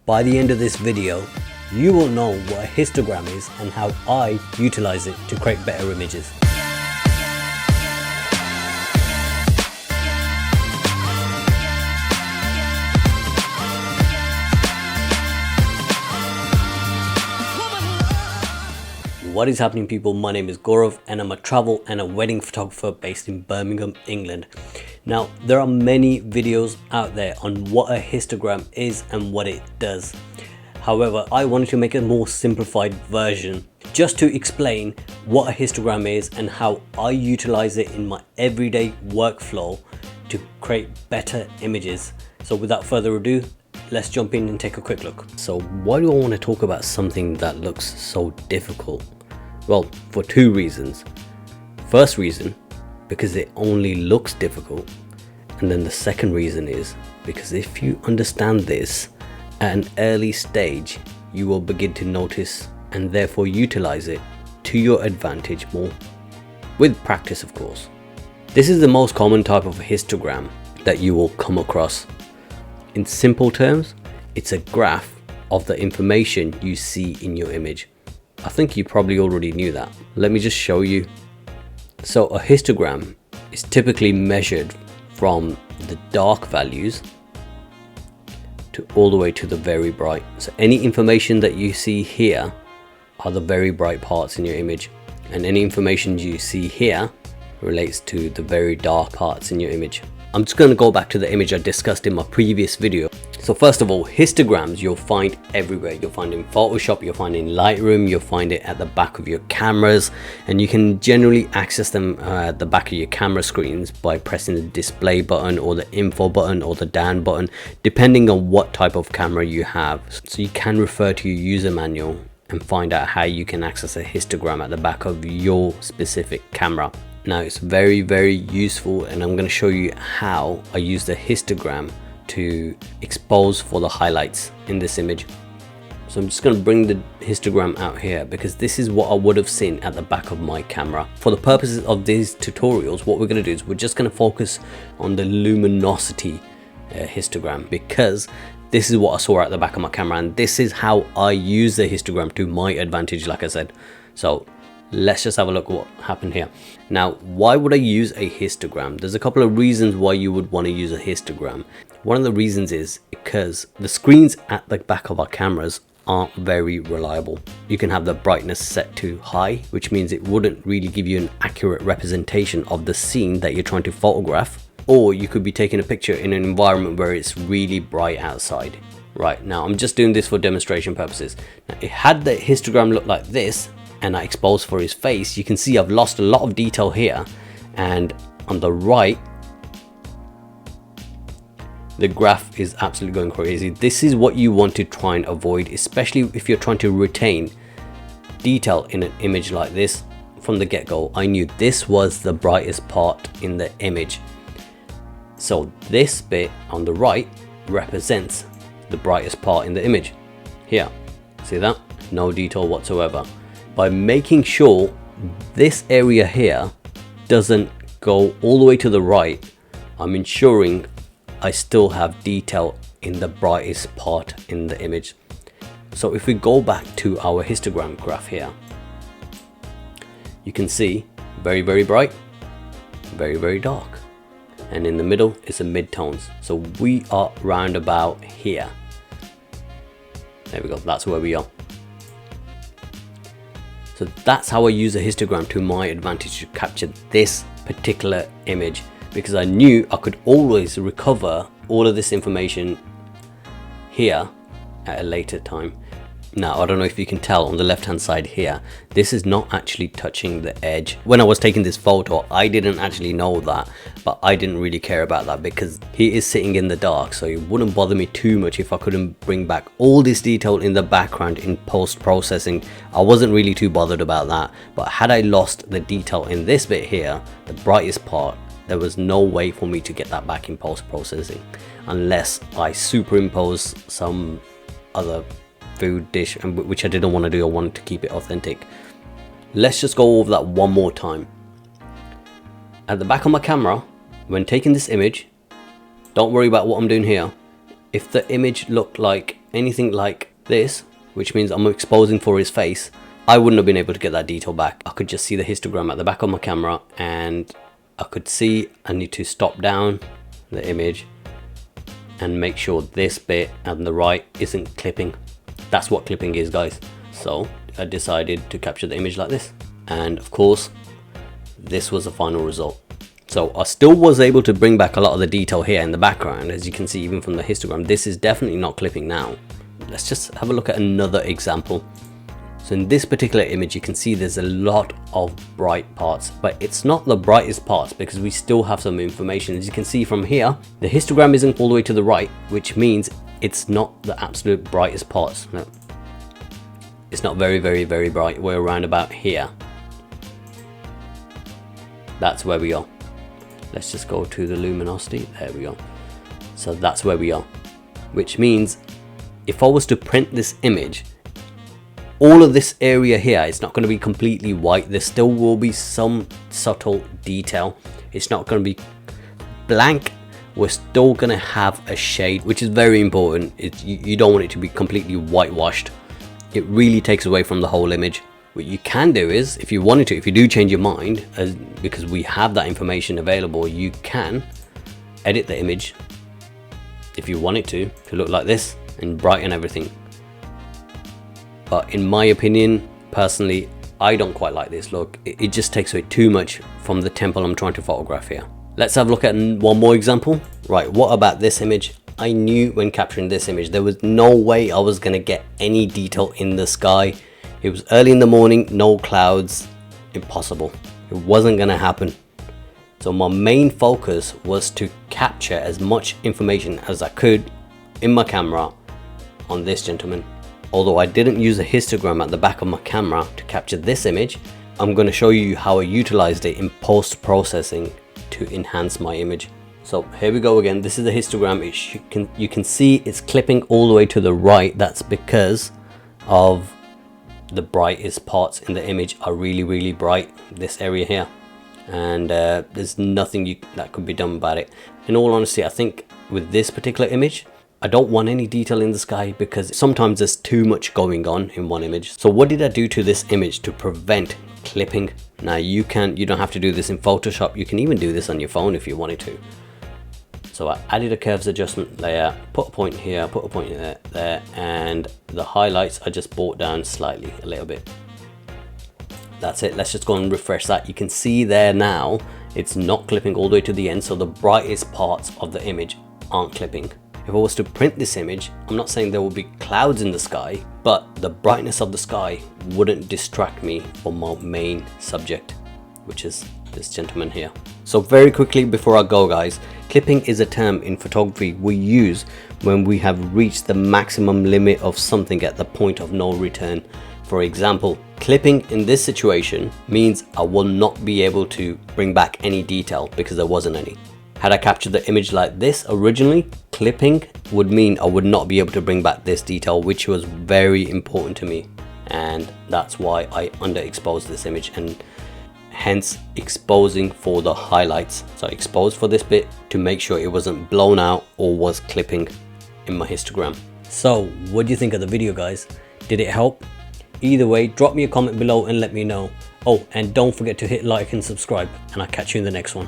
By the end of this video, you will know what a histogram is and how I utilize it to create better images. What is happening, people? My name is Gaurav and I'm a travel and a wedding photographer based in Birmingham, England. Now, there are many videos out there on what a histogram is and what it does. However, I wanted to make a more simplified version just to explain what a histogram is and how I utilize it in my everyday workflow to create better images. So without further ado, let's jump in and take a quick look. So why do I want to talk about something that looks so difficult? Well, for two reasons. First reason, because it only looks difficult. And then the second reason is because if you understand this at an early stage, you will begin to notice and therefore utilize it to your advantage more, with practice of course. This is the most common type of histogram that you will come across. In simple terms, it's a graph of the information you see in your image. I think you probably already knew that. Let me just show you. So a histogram is typically measured from the dark values to all the way to the very bright. So any information that you see here are the very bright parts in your image, and any information you see here relates to the very dark parts in your image. I'm just going to go back to the image I discussed in my previous video. So first of all, histograms you'll find everywhere. You'll find in Photoshop, you'll find in Lightroom, you'll find it at the back of your cameras, and you can generally access them at the back of your camera screens by pressing the display button or the info button or the down button, depending on what type of camera you have. So you can refer to your user manual and find out how you can access a histogram at the back of your specific camera. Now it's very, very useful, and I'm going to show you how I use the histogram to expose for the highlights in this image. So I'm just going to bring the histogram out here because this is what I would have seen at the back of my camera. For the purposes of these tutorials, what we're going to do is we're just going to focus on the luminosity histogram, because this is what I saw at the back of my camera, and this is how I use the histogram to my advantage, like I said. So let's just have a look at what happened here. Now, why would I use a histogram? There's a couple of reasons why you would want to use a histogram. One of the reasons is because the screens at the back of our cameras aren't very reliable. You can have the brightness set to high, which means it wouldn't really give you an accurate representation of the scene that you're trying to photograph. Or you could be taking a picture in an environment where it's really bright outside. Right, now I'm just doing this for demonstration purposes. Now, had the histogram looked like this, and I expose for his face, you can see I've lost a lot of detail here, and on the right the graph is absolutely going crazy. This is what you want to try and avoid, especially if you're trying to retain detail in an image like this. From the get-go, I knew this was the brightest part in the image, so this bit on the right represents the brightest part in the image. Here, see that? No detail whatsoever. By making sure this area here doesn't go all the way to the right, I'm ensuring I still have detail in the brightest part in the image. So if we go back to our histogram graph here, you can see very, very bright, very, very dark, and in the middle is the mid-tones. So we are round about here. There we go, that's where we are. So that's how I use a histogram to my advantage to capture this particular image, because I knew I could always recover all of this information here at a later time. Now, I don't know if you can tell on the left hand side here, this is not actually touching the edge. When I was taking this photo, I didn't actually know that, but I didn't really care about that because he is sitting in the dark, so it wouldn't bother me too much if I couldn't bring back all this detail in the background in post-processing. I wasn't really too bothered about that, but had I lost the detail in this bit here, the brightest part, there was no way for me to get that back in post-processing unless I superimpose some other food dish, which I didn't want to do. I wanted to keep it authentic. Let's just go over that one more time. At the back of my camera, when taking this image, don't worry about what I'm doing here. If the image looked like anything like this, which means I'm exposing for his face, I wouldn't have been able to get that detail back. I could just see the histogram at the back of my camera, and I could see I need to stop down the image and make sure this bit on the right isn't clipping. That's what clipping is, guys. So I decided to capture the image like this, and of course this was the final result. So I still was able to bring back a lot of the detail here in the background, as you can see even from the histogram. This is definitely not clipping now. Let's just have a look at another example. So in this particular image, you can see there's a lot of bright parts, but it's not the brightest parts because we still have some information. As you can see from here, the histogram isn't all the way to the right, which means it's not the absolute brightest parts. No, it's not very bright. We're around about here. That's where we are. Let's just go to the luminosity. There we go. So that's where we are, which means if I was to print this image, all of this area here, it's not going to be completely white. There still will be some subtle detail. It's not going to be blank. We're still going to have a shade, which is very important. You don't want it to be completely whitewashed. It really takes away from the whole image. What you can do is, if you wanted to, if you do change your mind, because we have that information available, you can edit the image if you want it to look like this and brighten everything. But in my opinion, personally, I don't quite like this look. It just takes away too much from the temple I'm trying to photograph here. Let's have a look at one more example. Right, what about this image? I knew when capturing this image, there was no way I was gonna get any detail in the sky. It was early in the morning, no clouds, impossible. It wasn't gonna happen. So my main focus was to capture as much information as I could in my camera on this gentleman. Although I didn't use a histogram at the back of my camera to capture this image, I'm going to show you how I utilized it in post-processing to enhance my image. So here we go again. This is a histogram. You can see it's clipping all the way to the right. That's because of the brightest parts in the image are really bright, this area here, and there's nothing that could be done about it. In all honesty, I think with this particular image, I don't want any detail in the sky because sometimes there's too much going on in one image. So what did I do to this image to prevent clipping? Now you don't have to do this in Photoshop. You can even do this on your phone if you wanted to. So I added a curves adjustment layer, put a point here, put a point there, and the highlights I just brought down slightly a little bit. That's it. Let's just go and refresh that. You can see there now it's not clipping all the way to the end, so the brightest parts of the image aren't clipping. If I was to print this image, I'm not saying there will be clouds in the sky, but the brightness of the sky wouldn't distract me from my main subject, which is this gentleman here. So very quickly before I go, guys, clipping is a term in photography we use when we have reached the maximum limit of something at the point of no return. For example, clipping in this situation means I will not be able to bring back any detail because there wasn't any. Had I captured the image like this originally, clipping would mean I would not be able to bring back this detail, which was very important to me. And that's why I underexposed this image, and hence exposing for the highlights. So I exposed for this bit to make sure it wasn't blown out or was clipping in my histogram. So what do you think of the video, guys? Did it help? Either way, drop me a comment below and let me know. Oh, and don't forget to hit like and subscribe, and I'll catch you in the next one.